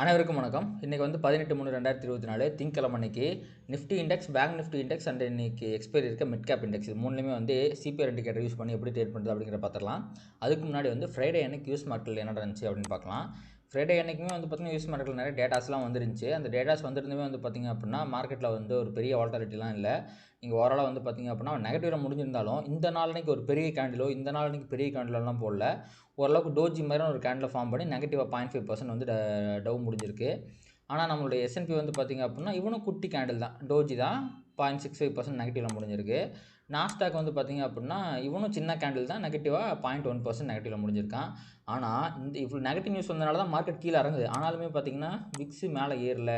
அனைவருக்கும் வணக்கம். இன்றைக்கி வந்து 18/3/2024 திங்கக்கிழமை அன்னைக்கு Nifty index, bank Nifty index and இன்னைக்கு எக்ஸ்பைரி இருக்க மிட் கேப் இண்டெக்ஸ் இது மூணுலேயுமே வந்து சிபிஆர் இண்டிகேட்டர் யூஸ் பண்ணி எப்படி ட்ரேட் பண்ணுறது அப்படிங்கிற பார்த்துடலாம். அதுக்கு முன்னாடி வந்து ஃப்ரைடே அன்னைக்கு யூஸ் மார்க்கெட்டில் என்ன நடந்துச்சு அப்படின்னு பார்க்கலாம். ஃப்ரைடே அன்றைக்குமே வந்து பார்த்திங்கன்னா யூஸ் மார்க்கெட்டில் நிறைய டேட்டாஸ்லாம் வந்துருந்துச்சு. அந்த டேட்டாஸ் வந்துருந்துமே வந்து பார்த்திங்க அப்படின்னா மார்க்கெட்டில் வந்து ஒரு பெரிய வாலட்டாலிட்டிலாம் இல்லை. நீங்கள் ஓவராலாக வந்து பார்த்திங்க அப்படின்னா நெகட்டிவாக முடிஞ்சிருந்தாலும் இந்த நாளைக்கு ஒரு பெரிய கேண்டிலோ இந்த நாளைக்கு பெரிய கேண்டிலோலாம் போடல. ஓரளவுக்கு டோஜி மாதிரி ஒரு கேண்டில் ஃபார்ம் பண்ணி நெகட்டிவாக 0.5% வந்து டவு முடிஞ்சிருக்கு. ஆனால் நம்மளுடைய S&P வந்து பார்த்திங்க அப்படின்னா இவனும் குட்டி கேண்டில் தான், டோஜி தான், 0.65% நெகட்டிவில் முடிஞ்சிருக்கு. நாஸ்டாக் வந்து பார்த்திங்க அப்படின்னா இவனும் சின்ன கேண்டில் தான், நெகட்டிவாக 0.1% நெகட்டிவில் முடிஞ்சிருக்கான். ஆனால் இந்த இவ்வளோ நெகட்டிவ் நியூஸ் வந்தனால தான் மார்க்கெட் கீழே இறங்குது. ஆனாலுமே பார்த்திங்கன்னா விக்ஸு மேலே ஏறல.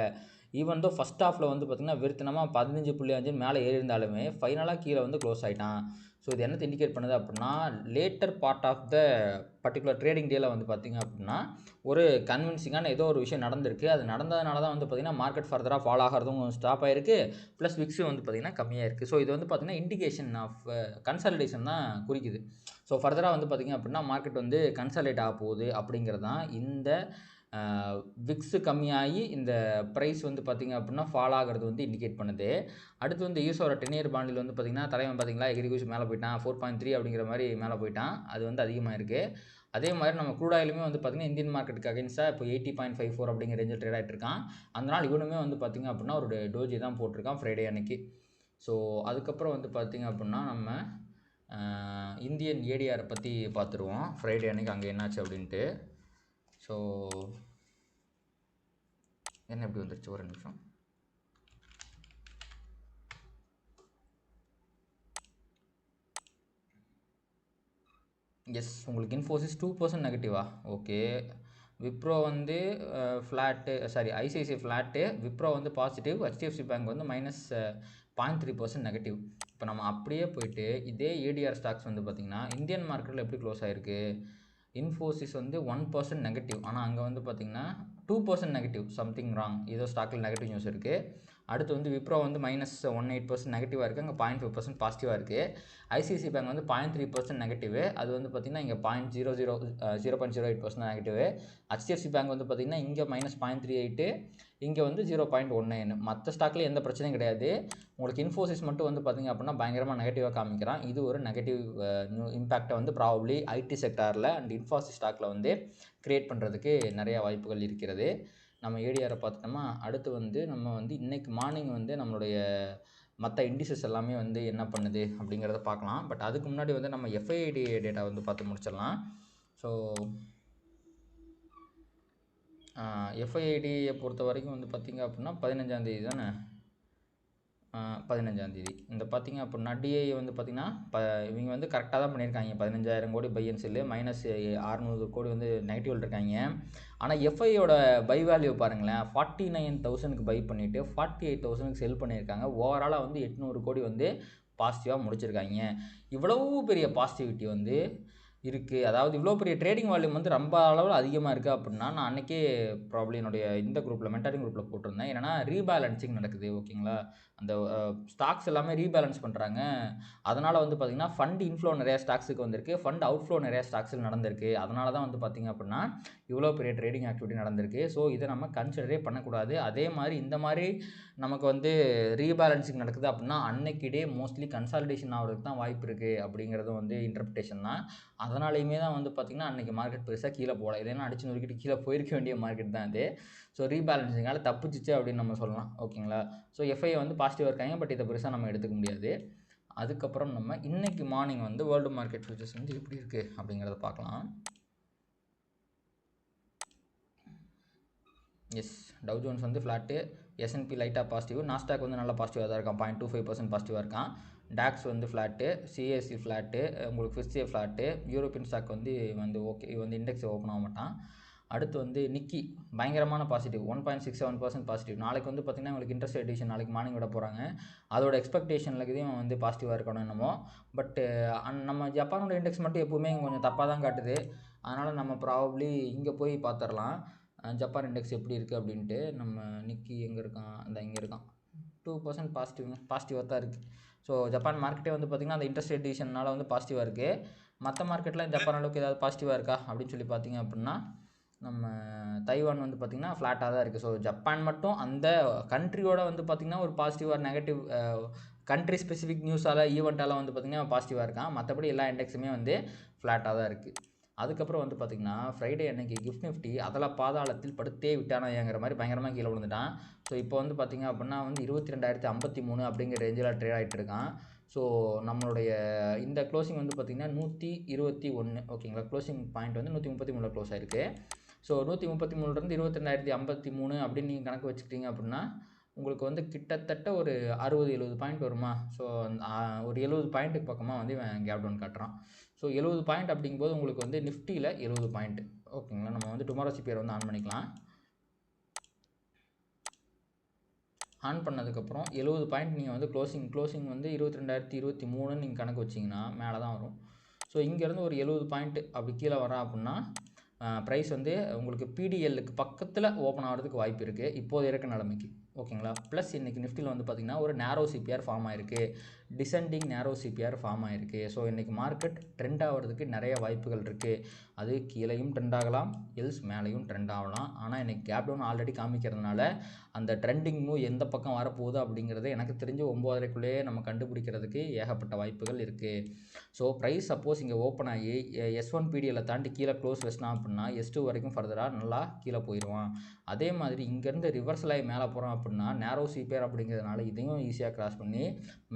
ஈவன் தோ ஃபஸ்ட் ஹாஃபில் வந்து பார்த்திங்கன்னா வெறுத்தனமாக 15.5 மேலே ஏறி இருந்தாலுமே ஃபைனலாக கீழே வந்து க்ளோஸ் ஆகிட்டான். ஸோ இது என்னத்தை இண்டிகேட் பண்ணுது அப்படின்னா later part of the particular trading டேயில் வந்து பார்த்திங்க அப்படின்னா ஒரு கன்வின்சிங்கான ஏதோ ஒரு விஷயம் நடந்திருக்கு. அது நடந்ததுனால தான் வந்து பார்த்திங்கன்னா மார்க்கெட் ஃபர்தராக ஃபாலோ ஆகிறதும் ஸ்டாப் ஆகிருக்கு. ப்ளஸ் விக்ஸு வந்து பார்த்திங்கன்னா கம்மியாக இருக்குது. ஸோ இது வந்து பார்த்திங்கன்னா இண்டிகேஷன் ஆஃப் கன்சாலிடேஷன் தான் குறிக்குது. ஸோ ஃபர்தராக வந்து பார்த்திங்க அப்படின்னா மார்க்கெட் வந்து கன்சாலிடேட் ஆக போகுது அப்படிங்கிறது தான் இந்த விக்ஸு கம்மியாகி இந்த ப்ரைஸ் வந்து பார்த்திங்க அப்படின்னா ஃபால் ஆகிறது வந்து இண்டிகேட் பண்ணுது. அடுத்து வந்து யூஸோட 10 இயர் பாண்டில் வந்து பார்த்திங்கன்னா தலைவன் பார்த்திங்களா எகிரி மேலே போயிட்டான், 4.3 அப்படிங்கிற மாதிரி மேலே போயிட்டான். அது வந்து அதிகமாக இருக்குது. அதே மாதிரி நம்ம க்ரூட் ஆயிலுமே வந்து பார்த்திங்கன்னா இந்தியன் மார்க்கெட்டுக்கு அகைன்ஸ்டாக இப்போ 80.54 அப்படிங்கிற ரேஞ்சில் ட்ரேட் ஆகிட்டு இருக்கான். அதனால் இவனுமே வந்து பார்த்திங்க அப்படின்னா ஒரு டோஜி தான் போட்டிருக்கான் ஃப்ரைடே அன்னைக்கு. ஸோ அதுக்கப்புறம் வந்து பார்த்திங்க அப்படின்னா நம்ம இந்தியன் ஏடிஆரை பற்றி பார்த்துருவோம். ஃப்ரைடே அன்னைக்கு அங்கே என்னாச்சு அப்படின்ட்டு. ஸோ என்ன எப்படி வந்துருச்சு, ஒரு நிமிஷம். எஸ், உங்களுக்கு இன்ஃபோசிஸ் 2% நெகட்டிவா? ஓகே. விப்ரோ வந்து flat, sorry ICICI flat, Wipro வந்து பாசிட்டிவ், HDFC பேங்க் வந்து -0.3% நெகட்டிவ். இப்போ நம்ம அப்படியே போயிட்டு இதே ஏடிஆர் ஸ்டாக்ஸ் வந்து பார்த்திங்கன்னா இந்தியன் மார்க்கெட்டில் எப்படி க்ளோஸ் ஆகிருக்கு. இன்ஃபோசிஸ் வந்து 1% நெகட்டிவ், ஆனால் அங்கே வந்து பார்த்திங்கன்னா 2% நெகட்டிவ், சம்திங் ராங், ஏதோ ஸ்டாக்கில் நெகட்டிவ் நியூஸ் இருக்குது. அடுத்து வந்து விப்ரோ வந்து -18% நெகட்டிவாக இருக்குது, அங்கே 0.5% பாசிட்டிவாக இருக்குது. ஐசிஐசி பேங்க் வந்து 0.3% நெகட்டிவ், அது வந்து பார்த்திங்கன்னா இங்கே 0.08% நெகட்டிவ். HDFC பேங்க் வந்து பார்த்திங்கன்னா இங்கே -0.38, இங்கே வந்து 0.19. மற்ற ஸ்டாக்கில் எந்த பிரச்சனையும் கிடையாது. உங்களுக்கு இன்ஃபோசிஸ் மட்டும் வந்து பார்த்திங்க அப்படின்னா பயங்கரமாக நெகட்டிவாக காமிக்கிறான். இது ஒரு நெகட்டிவ் இம்பேக்டை வந்து ப்ராபப்ளி ஐடி செக்டாரில் அண்ட் இன்ஃபோசிஸ் ஸ்டாக்கில் வந்து க்ரியேட் பண்ணுறதுக்கு நிறைய வாய்ப்புகள் இருக்கிறது. நம்ம ஏடிஆரை பார்த்துட்டோமா. அடுத்து வந்து நம்ம வந்து இன்றைக்கி மார்னிங் வந்து நம்மளுடைய மற்ற இண்டிசஸ் எல்லாமே வந்து என்ன பண்ணுது அப்படிங்கிறத பார்க்கலாம். பட் அதுக்கு முன்னாடி வந்து நம்ம எஃப்ஐடி டேட்டா வந்து பார்த்து முடிச்சிடலாம். ஸோ எஃப்ஐடியை பொறுத்த வரைக்கும் வந்து பார்த்திங்க அப்படின்னா 15ஆம் தேதி தானே, 15ஆம் தேதி இந்த பார்த்திங்க அப்படின்னா டிஐ வந்து பார்த்திங்கன்னா இவங்க வந்து கரெக்டாக தான் பண்ணியிருக்காங்க. 15,000 கோடி பை அண்ட் செல்லு, -600 கோடி வந்து நெகட்டிவில் இருக்காங்க. ஆனால் எஃப்ஐயோட பை வேல்யூ பாருங்களேன், 49,000க்கு பை பண்ணிவிட்டு 48,000க்கு செல் பண்ணியிருக்காங்க. ஓவராலாக வந்து 800 கோடி வந்து பாசிட்டிவாக முடிச்சிருக்காங்க. இவ்வளவு பெரிய பாசிட்டிவிட்டி வந்து இருக்குது. அதாவது இவ்வளோ பெரிய ட்ரேடிங் வால்யூம் வந்து ரொம்ப அளவில் அதிகமாக இருக்குது அப்படின்னா நான் அன்றைக்கே ப்ராப்ளி என்னுடைய இந்த குரூப்பில் மென்டாரிங் குரூப்பில் போட்டிருந்தேன். ஏன்னா ரீபேலன்சிங் நடக்குது, ஓகேங்களா. அந்த ஸ்டாக்ஸ் எல்லாமே ரீபேலன்ஸ் பண்ணுறாங்க. அதனால் வந்து பார்த்திங்கன்னா ஃபண்ட் இன்ஃப்ளோ நிறையா ஸ்டாக்ஸுக்கு வந்திருக்கு, ஃபண்ட் அவுட்ஃப்ளோ நிறையா ஸ்டாக்ஸில் நடந்திருக்கு. அதனால தான் வந்து பார்த்திங்க அப்படின்னா இவ்வளோ பெரிய ட்ரேடிங் ஆக்டிவிட்டி நடந்திருக்கு. ஸோ இதை நம்ம கன்சிடரே பண்ணக்கூடாது. அதே மாதிரி இந்த மாதிரி நமக்கு வந்து ரீபேலன்சிங் நடக்குது அப்படின்னா அன்னைக்கு டே மோஸ்ட்லி கன்சாலிடேஷன் ஆகிறதுக்கு தான் வாய்ப்பு இருக்குது அப்படிங்கிறதும் வந்து இன்டர்பிரேஷன் தான். அதனாலையுமே தான் வந்து பார்த்திங்கன்னா அன்றைக்கி மார்க்கெட் பெருசாக கீழே போகல. இல்லைன்னா அடிச்சு நொறுக்கிட்டு கீழே போயிருக்க வேண்டிய மார்க்கெட் தான் அது. ஸோ ரீபேலன்சிங்கால் தப்பிச்சிச்சு அப்படின்னு நம்ம சொல்லலாம், ஓகேங்களா. ஸோ எஃப்ஐ வந்து பாசிட்டிவாக இருக்காங்க, பட் இதை பெருசாக நம்ம எடுத்துக்க முடியாது. அதுக்கப்புறம் நம்ம இன்றைக்கி மார்னிங் வந்து வேர்ல்டு மார்க்கெட் ஃபியூச்சர்ஸ் வந்து எப்படி இருக்குது அப்படிங்கிறத பார்க்கலாம். எஸ், டவ் ஜோன்ஸ் வந்து ஃப்ளாட்டு, S&P லைட்டாக பாசிட்டிவ், நாஸ்டாக் வந்து நல்லா பாசிட்டிவாக தான் இருக்கான், 0.25% பாசிட்டிவாக இருக்கான். டாக்ஸ் வந்து ஃப்ளாட்டு, சிஎஸ்சி ஃப்ளாட்டு, உங்களுக்கு ஃபிஸ்டே ஃப்ளாட்டு. யூரோப்பியன் ஸ்டாக் வந்து ஓகே, வந்து இண்டெக்ஸ் ஓப்பன் ஆக மாட்டான். அடுத்து வந்து நிக்கி பயங்கரமான பாசிட்டிவ், 1.67% பாசிட்டிவ். நாளைக்கு வந்து பார்த்திங்கன்னா உங்களுக்கு இன்ட்ரெஸ்ட் எடிஷன் நாளைக்கு மார்னிங் விட போகிறாங்க. அதோட எக்ஸ்பெக்டேஷன்லதையும் வந்து பாசிட்டிவாக இருக்கணும் என்னமோ. பட்டு நம்ம ஜப்பானோட இண்டெக்ஸ் மட்டும் எப்போவுமே கொஞ்சம் தப்பாக தான் காட்டுது. அதனால் நம்ம ப்ராபப்ளி இங்கே போய் பார்த்துடலாம் ஜப்பான் இண்டெக்ஸ் எப்படி இருக்குது அப்படின்ட்டு. நம்ம நிக்கி எங்கே இருக்கான், அந்த இங்கே இருக்கான், 2% பாசிட்டிவாக தான் இருக்குது. ஸோ ஜப்பான் மார்க்கெட்டே வந்து பார்த்திங்கன்னா அந்த இன்ட்ரெஸ்ட் ரேட் டிசிஷனால் வந்து பாசிட்டிவாக இருக்குது. மற்ற மார்க்கெட்டில் ஜப்பான் அளவுக்கு ஏதாவது பாசிட்டிவாக இருக்கா அப்படின்னு சொல்லி பார்த்திங்க அப்படின்னா நம்ம தைவான் வந்து பார்த்திங்கன்னா ஃப்ளாட்டாக தான் இருக்குது. ஸோ ஜப்பான் மட்டும் அந்த கண்ட்ரியோட வந்து பார்த்திங்கன்னா ஒரு positive or negative country specific நியூஸால் ஈவெண்ட்டால் வந்து பார்த்திங்கன்னா பாசிட்டிவாக இருக்கான். மற்றபடி எல்லா இண்டெக்ஸுமே வந்து ஃப்ளாட்டாக தான் இருக்குது. அதுக்கப்புறம் வந்து பார்த்திங்கன்னா ஃப்ரைடே அன்னைக்கு கிஃப்ட் நிஃப்டி அதில் பாதாளத்தில் படுத்தே விட்டானாங்கிற மாதிரி பயங்கரமாக கீழே விழுந்துட்டான். ஸோ இப்போ வந்து பார்த்திங்க அப்படின்னா வந்து 22,053 அப்படிங்கிற ரேஞ்சில் ட்ரேட் ஆகிட்டு இருக்கான். ஸோ நம்மளுடைய இந்த க்ளோசிங் வந்து பார்த்திங்கன்னா 121 ஓகேங்களா. க்ளோசிங் பாயிண்ட் வந்து 133 க்ளோஸ் ஆயிருக்கு. ஸோ 133லேருந்து 22,053 அப்படின்னு நீங்கள் கணக்கு வச்சுக்கிட்டீங்க அப்படின்னா உங்களுக்கு வந்து கிட்டத்தட்ட ஒரு 60-70 பாயிண்ட் வருமா. ஸோ ஒரு 70 பாயிண்ட்டுக்கு பக்கமாக வந்து இவன் கேப் டவுன் காட்டுறான். ஸோ 70 பாயிண்ட் அப்படிங்கும்போது உங்களுக்கு வந்து நிஃப்டியில் 70 பாயிண்ட் ஓகேங்களா. நம்ம வந்து டுமாரோ சிபிஆர் வந்து ஆன் பண்ணிக்கலாம். ஆன் பண்ணதுக்கப்புறம் 70 பாயிண்ட் நீங்கள் வந்து க்ளோசிங் வந்து 22,023 நீங்கள் கணக்கு வச்சிங்கன்னா மேலே தான் வரும். ஸோ இங்கேருந்து ஒரு 70 பாயிண்ட் அப்படி கீழே வரா அப்படின்னா ப்ரைஸ் வந்து உங்களுக்கு பிடிஎல்லுக்கு பக்கத்தில் ஓப்பன் ஆகிறதுக்கு வாய்ப்பு இருக்குது இப்போது இருக்க நிலைமைக்கு ஓகேங்களா. ப்ளஸ் இன்றைக்கி நிஃப்டியில் வந்து பார்த்திங்கன்னா ஒரு நேரோ சிபிஆர் ஃபார்ம் ஆகிருக்கு, டிசெண்டிங் நேரோ சிபிஆர் ஃபார்ம் ஆகிருக்கு. ஸோ இன்றைக்கி மார்க்கெட் ட்ரெண்ட் ஆகிறதுக்கு நிறைய வாய்ப்புகள் இருக்குது. அது கீழேயும் ட்ரெண்ட் ஆகலாம், எல்ஸ் மேலேயும் ட்ரெண்ட் ஆகலாம். ஆனால் இன்றைக்கி கேப் டவுன் ஆல்ரெடி காமிக்கிறதுனால அந்த ட்ரெண்டிங் மூவ் எந்த பக்கம் வரப்போகுது அப்படிங்கிறது எனக்கு தெரிஞ்சு 9:30க்குள்ளேயே நம்ம கண்டுபிடிக்கிறதுக்கு ஏகப்பட்ட வாய்ப்புகள் இருக்குது. ஸோ ப்ரைஸ் சப்போஸ் இங்கே ஓப்பன் ஆகி S1 பிடிஎல்லை தாண்டி கீழே க்ளோஸ் வச்சினா அப்படின்னா S2 வரைக்கும் ஃபர்தராக நல்லா கீழே போயிடுவான். அதே மாதிரி இங்கேருந்து ரிவர்சல் ஆகி மேலே போகிறோம் அப்படின்னா நேரோ சிபிஆர் அப்படிங்கிறதுனால இதையும் ஈஸியாக கிராஸ் பண்ணி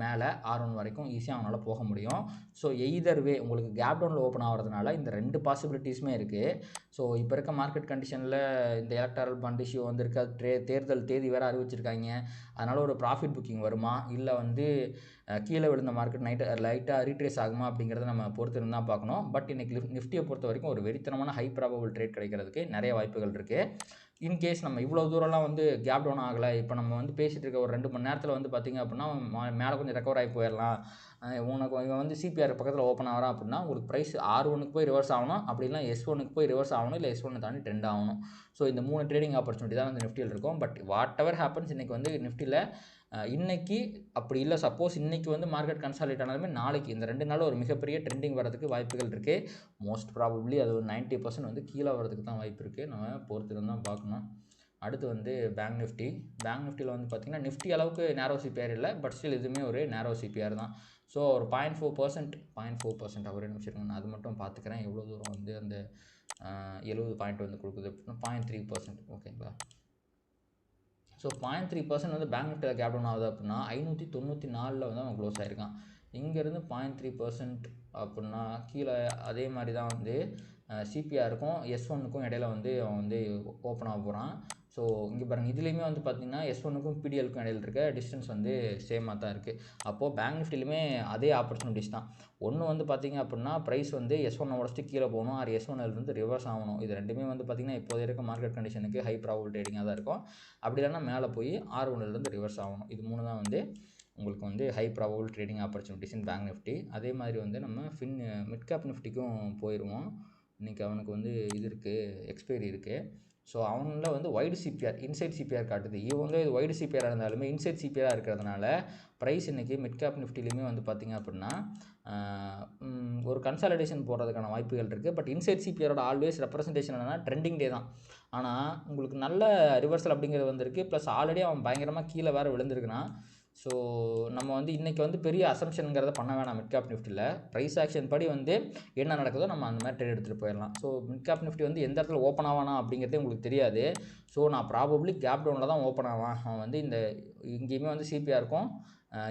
மேலே R1 வரைக்கும் ஈஸியாக அவனால் போக முடியும். ஸோ எய்தர் வே உங்களுக்கு கேப் டவுனில் ஓப்பன் ஆகிறதுனால இந்த 2 பாசிபிலிட்டிஸுமே இருக்குது. ஸோ இப்போ இருக்க மார்க்கெட் கண்டிஷனில் இந்த எலக்ட்ரல் பாண்ட் இஷ்யூ வந்திருக்கு, தேர்தல் தேதி வேறு அறிவிச்சிருக்காங்க. அதனால் ஒரு ப்ராஃபிட் புக்கிங் வருமா இல்லை வந்து கீழே விழுந்த மார்க்கெட் லைட்டாக ரீட்ரேஸ் ஆகுமா அப்படிங்கிறத நம்ம பொறுத்து இருந்தால் பார்க்கணும். பட் இன்றைக்கி நிஃப்டியை பொறுத்த வரைக்கும் ஒரு வெறித்தனமான ஹை ப்ராபபிள் ட்ரேட் கிடைக்கிறதுக்கு நிறைய வாய்ப்புகள் இருக்குது. இன்கேஸ் நம்ம இவ்வளோ தூரம்லாம் வந்து கேப் டவுன் ஆகலை, இப்போ நம்ம வந்து பேசிகிட்டு இருக்க ஒரு 2 மணி நேரத்தில் வந்து பார்த்திங்க அப்படின்னா மேலே கொஞ்சம் ரெக்கவர் ஆகி போயிடலாம், இவன் வந்து சிபிஆர் பக்கத்தில் ஓப்பன் ஆகிறான் அப்படின்னா உங்களுக்கு ப்ரைஸ் R1க்கு போய் ரிவர்ஸ் ஆகணும், அப்படி இல்லை S1க்கு போய் ரிவர்ஸ் ஆகணும், இல்லை S1 தாண்டி ட்ரெண்ட் ஆகணும். ஸோ இந்த 3 ட்ரேடிங் ஆப்பர்ச்சுனிட்டி தான் வந்து நிஃப்டியில் இருக்கும். பட் வாட் எவர் ஹேப்பன்ஸ் இன்றைக்கி வந்து நிஃப்டியில் இன்றைக்கி அப்படி இல்லை, சப்போஸ் இன்றைக்கி வந்து மார்க்கெட் கன்சாலிடேட் ஆனாலுமே நாளைக்கு இந்த 2 நாள் ஒரு மிகப்பெரிய ட்ரெண்டிங் வரதுக்கு வாய்ப்புகள் இருக்குது. மோஸ்ட் ப்ராபப்ளி அது ஒரு 90% வந்து கீழே வரதுக்கு தான் வாய்ப்பு இருக்குது. நம்ம பொறுத்து தான் பார்க்கணும். அடுத்து வந்து பேங்க் நிஃப்டியில் வந்து பார்த்திங்கன்னா நிஃப்டி அளவுக்கு நேரோ சிபிஆர் இல்லை, பட் ஸ்டில் இதுவுமே ஒரு நேரோ சிபிஆர் தான். ஸோ ஒரு 0.4% அவரே நிமிஷம் நான் அது மட்டும் பார்த்துக்கிறேன் எவ்வளோ தூரம் வந்து அந்த 70 பாயிண்ட் வந்து கொடுக்குது அப்படின்னா 0.3% ஓகேங்களா. ஸோ 0.3% வந்து பேங்க் நிஃப்டியில் கேப் டவுன் ஆகுது அப்படின்னா 594 வந்து அவன் க்ளோஸ் ஆகிருக்கான். இங்கேருந்து 0.3% அப்படின்னா கீழே அதே மாதிரி தான் வந்து சிபிஆருக்கும் S1க்கும் இடையில வந்து அவன் வந்து ஓப்பன் ஆக போகிறான். ஸோ இங்கே பாருங்கள், இதுலேயுமே வந்து பார்த்திங்கன்னா S1க்கும் பிடிஎல்க்கும் இடையில இருக்க டிஸ்டன்ஸ் வந்து சேமாக தான் இருக்குது. அப்போது பேங்க் நிஃப்டிலுமே அதே ஆப்பர்ச்சுனிட்டிஸ் தான். ஒன்று வந்து பார்த்திங்க அப்படின்னா ப்ரைஸ் வந்து S1 உடச்சிட்டு கீழே போகணும், ஆர் S1 ரிவர்ஸ் ஆகணும். இது ரெண்டுமே வந்து பார்த்திங்கன்னா இப்போது இருக்க மார்க்கெட் கண்டிஷனுக்கு ஹை ப்ராபபிள் ட்ரேடிங்காக தான் இருக்கும். அப்படி இல்லைன்னா மேலே போய் R1 ரிவர்ஸ் ஆகணும். இது 3 தான் வந்து உங்களுக்கு வந்து ஹை ப்ராபபிள் ட்ரேடிங் ஆப்பர்ச்சுனிட்டிஸ் இன் பேங்க் நிஃப்டி. அதே மாதிரி வந்து நம்ம மிட் கேப் நிஃப்டிக்கும் போயிடுவோம். இன்றைக்கி அவனுக்கு வந்து இது இருக்குது, எக்ஸ்பைரி இருக்குது. ஸோ அவனில் வந்து வைடு சிபிஆர் இன்சைட் சிபிஆர் காட்டுது. இவங்க இது வைடு சிபிஆராக இருந்தாலுமே இன்சைட் சிபிஆராக இருக்கிறதுனால ப்ரைஸ் இன்றைக்கி மிட் கேப் நிஃப்டிலையுமே வந்து பார்த்திங்க அப்படின்னா ஒரு கன்சாலிடேஷன் போடுறதுக்கான வாய்ப்புகள் இருக்குது. பட் இன்சைட் சிபிஆரோட ஆல்வேஸ் ரெப்ரசன்டேஷன் என்னன்னா ட்ரெண்டிங் டே தான். ஆனால் உங்களுக்கு நல்ல ரிவர்சல் அப்படிங்கிறது வந்திருக்கு. ப்ளஸ் ஆல்ரெடி அவன் பயங்கரமாக கீழே வேறு விழுந்திருக்குறான். ஸோ நம்ம வந்து இன்றைக்கி வந்து பெரிய அசம்ஷனுங்கிறத பண்ண வேணாம். மிட் கேப் நிஃப்டியில் ப்ரைஸ் ஆக்ஷன் படி வந்து என்ன நடக்குதோ நம்ம அந்த மாதிரி ட்ரேட் எடுத்துகிட்டு போயிடலாம். ஸோ மிட் கேப் நிஃப்டி வந்து எந்த இடத்துல ஓப்பன் ஆவானா அப்படிங்கிறதே உங்களுக்கு தெரியாது. ஸோ நான் ப்ராபப்ளி கேப் டவுனில் தான் ஓப்பன் ஆவான். அவன் வந்து இந்த இங்கேயுமே வந்து சிபிஆருக்கும்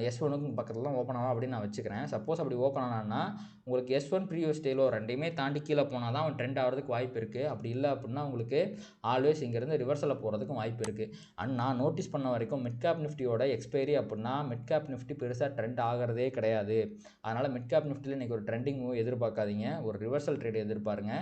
S1க்கும் பக்கத்தில் தான் ஓப்பன் ஆகும் அப்படின்னு நான் வச்சுக்கிறேன். சப்போஸ் அப்படி ஓப்பன் ஆனான்னா உங்களுக்கு S1 ப்ரீவியஸ் டேலோ ரெண்டையுமே தாண்டி கீழே போனால் தான் அவன் ட்ரெண்ட் ஆகிறதுக்கு வாய்ப்பு இருக்குது. அப்படி இல்லை அப்படின்னா உங்களுக்கு ஆல்வேஸ் இங்கேருந்து ரிவர்சலில் போகிறதுக்கும் வாய்ப்பு இருக்குது. அண்ட் நான் நோட்டீஸ் பண்ண வரைக்கும் மிட் கேப் நிஃப்டியோட எக்ஸ்பைரி அப்படின்னா மிட் கேப் நிஃப்டி பெருசாக ட்ரெண்ட் ஆகிறதே கிடையாது. அதனால் மிட் கேப் நிஃப்டியில் இன்றைக்கி ஒரு ட்ரெண்டிங் மூவ் எதிர்பார்க்காதீங்க, ஒரு ரிவர்சல் ட்ரேட் எதிர்பாருங்க.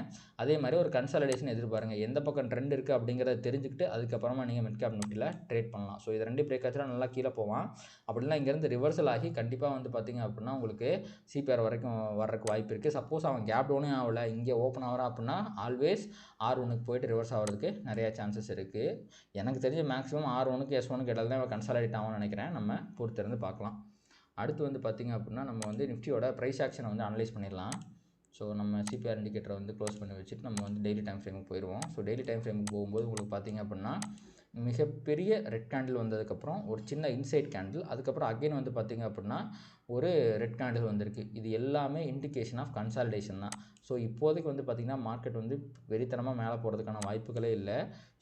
அதே மாதிரி ஒரு கன்சாலிடேஷன் எதிர்பாருங்க. எந்த பக்கம் ட்ரெண்ட் இருக்குது அப்படிங்கிறத தெரிஞ்சுக்கிட்டு அதுக்கப்புறமா நீங்கள் மிட் கேப் நிஃப்டியில் ட்ரேட் பண்ணலாம். ஸோ இது 2 பிரேக் ஆச்சுன்னா நல்லா கீழே போவான். அப்படின்னா இங்கேருந்து ரிவர்சல் ஆகி கண்டிப்பாக வந்து பார்த்திங்க அப்படின்னா உங்களுக்கு சிபிஆர் வரைக்கும் வர்றதுக்கு வாய்ப்பு இருக்குது. சப்போஸ் அவன் கேப் டவுனே ஆகலை, இங்கே ஓப்பன் ஆகிறான் அப்படின்னா ஆல்வேஸ் R1க்கு போய்ட்டு ரிவர்ஸ் ஆகிறதுக்கு நிறையா சான்சஸ் இருக்குது. எனக்கு தெரிஞ்ச மேக்ஸிமம் R1க்கு S1க்கு இடையில தான் கன்சாலிடேட் ஆகும்னு நினைக்கிறேன். நம்ம பொறுத்திருந்து பார்க்கலாம். அடுத்து வந்து பார்த்திங்க அப்படின்னா நம்ம வந்து நிஃப்டியோட ப்ரைஸ் ஆக்ஷனை வந்து அனலைஸ் பண்ணிடலாம். ஸோ நம்ம சிபிஆர் இண்டிகேட்டரை வந்து க்ளோஸ் பண்ணி வச்சுட்டு நம்ம வந்து டெய்லி டைம் ஃப்ரேமுக்கு போயிடுவோம். ஸோ டெய்லி டைம் ஃப்ரேமுக்கு போகும்போது உங்களுக்கு பார்த்திங்க அப்படின்னா மிகப்பெரிய ரெட் கேண்டில் வந்ததுக்கப்புறம் ஒரு சின்ன இன்சைட் கேண்டில், அதுக்கப்புறம் அகைன் வந்து பார்த்திங்க அப்படின்னா ஒரு ரெட் கேண்டில் வந்திருக்கு. இது எல்லாமே இண்டிகேஷன் ஆஃப் கன்சாலிடேஷன் தான். ஸோ இப்போதைக்கு வந்து பார்த்திங்கன்னா மார்க்கெட் வந்து வெறித்தனமாக மேலே போகிறதுக்கான வாய்ப்புகளே இல்லை.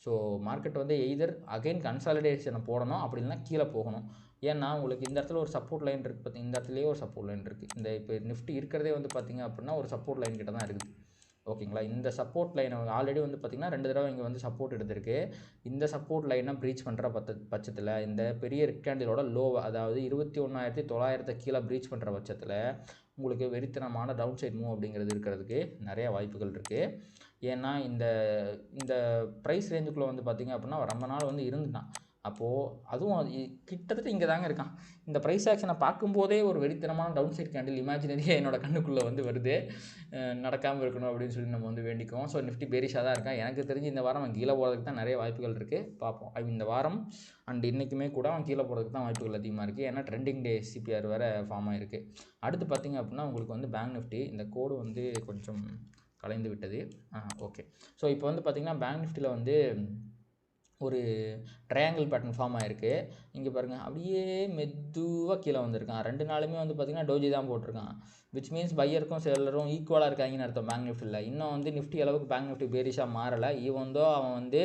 ஸோ மார்க்கெட் வந்து எய்தர் அகைன் கன்சாலிடேஷனை போடணும், அப்படி இல்லைனா கீழே போகணும். ஏன்னா உங்களுக்கு இந்த இடத்துல ஒரு சப்போர்ட் லைன் இருக்குது பார்த்திங்க, இந்த இடத்துலையே ஒரு சப்போர்ட் லைன் இருக்குது. இந்த இப்போ நிஃப்டி இருக்கிறதே வந்து பார்த்திங்க அப்படின்னா ஒரு சப்போர்ட் லைன் கிட்ட தான் இருக்குது. ஓகேங்களா, இந்த சப்போர்ட் லைனை ஆல்ரெடி வந்து பார்த்திங்கன்னா 2 தடவை இங்கே வந்து சப்போர்ட் எடுத்திருக்கு. இந்த சப்போர்ட் லைனை ப்ரீச் பண்ணுற பட்சத்தில் இந்த பெரிய ரெட் கேண்டிலோட லோ, அதாவது 21,900 கீழே ப்ரீச் பண்ணுற பட்சத்தில் உங்களுக்கு வெறித்தனமான டவுன் சைட் மூவ் அப்படிங்கிறது இருக்கிறதுக்கு நிறைய வாய்ப்புகள் இருக்குது. ஏன்னா இந்த ப்ரைஸ் ரேஞ்சுக்குள்ளே வந்து பார்த்திங்க அப்படின்னா ரொம்ப நாள் வந்து இருந்துட்டான். அப்போது அதுவும் கிட்டத்தட்ட இங்கே தாங்க இருக்கான். இந்த ப்ரைஸ் ஆக்ஷனை பார்க்கும்போதே ஒரு வெறித்தனமான டவுன் சைட் கேண்டில் இமேஜினரியாக என்னோடய கண்ணுக்குள்ளே வந்து வருது. நடக்காமல் இருக்கணும் அப்படின்னு சொல்லி நம்ம வந்து வேண்டிக்குவோம். ஸோ நிஃப்டி பேரிஷாக தான் இருக்கான். எனக்கு தெரிஞ்சு இந்த வாரம் அவன் கீழே போகிறதுக்கு தான் நிறைய வாய்ப்புகள் இருக்குது. பார்ப்போம். இந்த வாரம் அண்ட் இன்றைக்குமே கூட அவன் கீழே போகிறதுக்கு தான் வாய்ப்புகள் அதிகமாக இருக்குது. ஏன்னா ட்ரெண்டிங் டே சிபிஆர் வேறு ஃபார்ம் ஆகிருக்கு. அடுத்து பார்த்திங்க அப்படின்னா உங்களுக்கு வந்து பேங்க் நிஃப்டி, இந்த கோடு வந்து கொஞ்சம் கலைந்து விட்டது. ஓகே. ஸோ இப்போ வந்து பார்த்திங்கன்னா பேங்க் நிஃப்டியில் வந்து ஒரு ட்ரையாங்கிள் பேட்டர்ன் ஃபார்ம் ஆகிருக்கு. இங்கே பாருங்கள், அப்படியே மெதுவாக கீழே வந்திருக்கான். 2 நாளுமே வந்து பார்த்திங்கன்னா டோஜி தான் போட்டிருக்கான். விச் மீன்ஸ் பையருக்கும் செல்லரும் ஈக்குவலாக இருக்காங்கன்னு அர்த்தம் பேங்க் நிஃப்டியில். இன்னும் வந்து நிஃப்டி அளவுக்கு பேங்க் நிஃப்டி பேரிஷாக மாறலை. ஈவந்தோ அவன் வந்து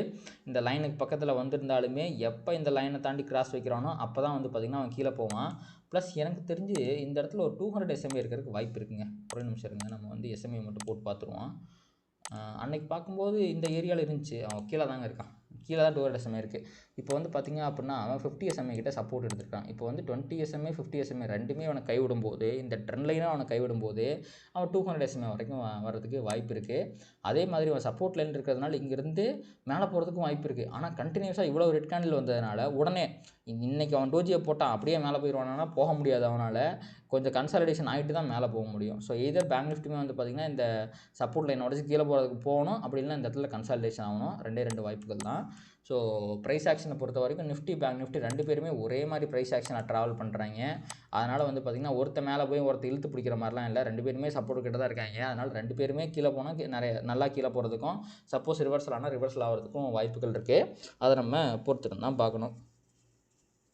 இந்த லைனுக்கு பக்கத்தில் வந்திருந்தாலுமே எப்போ இந்த லைனை தாண்டி கிராஸ் வைக்கிறானோ அப்போ தான் வந்து பார்த்திங்கன்னா அவன் கீழே போவான். ப்ளஸ் எனக்கு தெரிஞ்சு இந்த இடத்துல ஒரு 200 SMA இருக்கிறதுக்கு வாய்ப்பு இருக்குங்க. ஒரு நிமிஷம் இருங்க, நம்ம வந்து SMA மட்டும் போட்டு பார்த்துருவோம். அன்னைக்கு பார்க்கும்போது இந்த ஏரியாவில் இருந்துச்சு, அவன் கீழே தாங்க இருக்கான். கீழே தான் 200 SMA இருக்குது. இப்போ வந்து பார்த்திங்க அப்படின்னா அவன் 50 SMA கிட்ட சப்போர்ட் எடுத்துருக்கான். இப்போ வந்து 20 SMA 50 SMA ரெண்டுமே அவனை கைவிடும்போது, இந்த ட்ரெண்ட் லைனாக அவனை கைவிடும்போது அவன் 200 SMA வரைக்கும் வர்றதுக்கு வாய்ப்பு இருக்குது. அதே மாதிரி அவன் சப்போர்ட் லைன் இருக்கிறதுனால இங்கேருந்து மேலே போகிறதுக்கும் வாய்ப்பு இருக்குது. ஆனால் கண்டினியூஸாக இவ்வளோ ரெட் கேண்டில் வந்ததுனால உடனே இன்றைக்கி அவன் டோஜியை போட்டான் அப்படியே மேலே போயிடுவானா, போக முடியாது. அவனால் கொஞ்சம் கன்சாலிடேஷன் ஆகிட்டு தான் மேலே போக முடியும். ஸோ எதர் பேங்க் நிஃப்டியுமே வந்து பார்த்திங்கன்னா இந்த சப்போர்ட் லைன் உடச்சி கீழே போகிறதுக்கு போகணும், அப்படி இல்லைனா இந்த இடத்துல கன்சாலிடேஷன் ஆகணும். 2 வாய்ப்புகள் தான். ஸோ ப்ரைஸ் ஆக்ஷனை பொறுத்த வரைக்கும் நிஃப்டி பேங்க் நிஃப்டி 2 பேருமே ஒரே மாதிரி ப்ரைஸ் ஆக்ஷனாக ட்ராவல் பண்ணுறாங்க. அதனால் வந்து பார்த்திங்கன்னா ஒருத்த மேலே போய் ஒருத்த இழுத்து பிடிக்கிற மாதிரிலாம் இல்லை. 2 பேருமே சப்போர்ட் கிட்ட தான் இருக்காங்க. அதனால் 2 பேருமே கீழே போனால் நல்லா கீழே போகிறதுக்கும், சப்போஸ் ரிவர்சல் ஆனால் ரிவர்சல் ஆகிறதுக்கும் வாய்ப்புகள் இருக்குது. அதை நம்ம பொறுத்துட்டு தான் பார்க்கணும்.